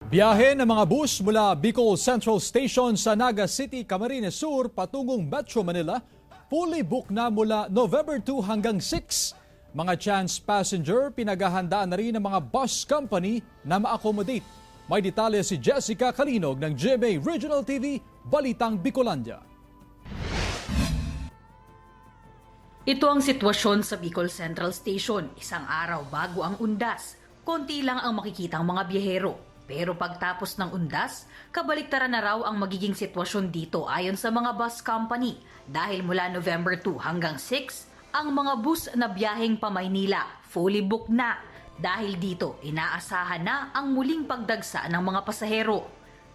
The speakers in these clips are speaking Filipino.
Biyahe ng mga bus mula Bicol Central Station sa Naga City, Camarines Sur patungong Metro Manila, fully booked na mula November 2 hanggang 6. Mga chance passenger, pinaghahandaan na rin ng mga bus company na ma-accommodate. May detalye si Jessica Kalinog ng GMA Regional TV, Balitang Bicolandia. Ito ang sitwasyon sa Bicol Central Station, isang araw bago ang undas. Konti lang ang makikitang mga biyahero. Pero pagtapos ng undas, kabaliktaran na raw ang magiging sitwasyon dito ayon sa mga bus company. Dahil mula November 2 hanggang 6, ang mga bus na biyaheng pa Maynila fully booked na. Dahil dito, inaasahan na ang muling pagdagsa ng mga pasahero.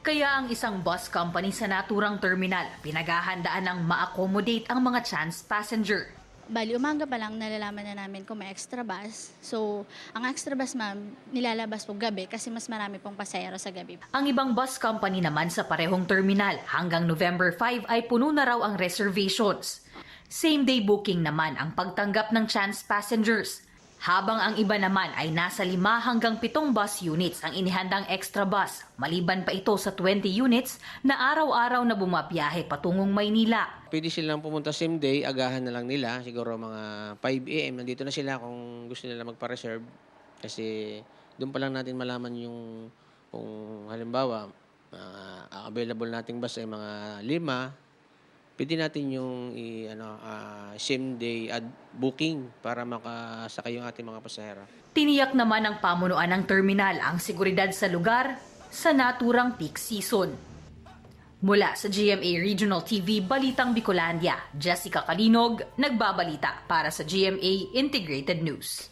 Kaya ang isang bus company sa naturang terminal, pinaghahandaan ng ma-accommodate ang mga chance passenger. Bali, umaga pa lang nalalaman na namin kung may extra bus. So, ang extra bus, ma'am, nilalabas po gabi kasi mas marami pong pasahero sa gabi. Ang ibang bus company naman sa parehong terminal, hanggang November 5 ay puno na raw ang reservations. Same-day booking naman ang pagtanggap ng chance passengers. Habang ang iba naman ay nasa 5 hanggang 7 bus units ang inihandang extra bus, maliban pa ito sa 20 units na araw-araw na bumabiyahe patungong Maynila. Pwede silang pumunta same day, agahan na lang nila, siguro mga 5 a.m. Nandito na sila kung gusto nila magpa-reserve. Kasi doon pa lang natin malaman yung kung halimbawa available nating bus ay mga 5. Pwede natin yung same day booking para makasakay yung ating mga pasahero. Tiniyak naman ng pamunuan ng terminal ang seguridad sa lugar sa naturang peak season. Mula sa GMA Regional TV, Balitang Bicolandia, Jessica Kalinog, nagbabalita para sa GMA Integrated News.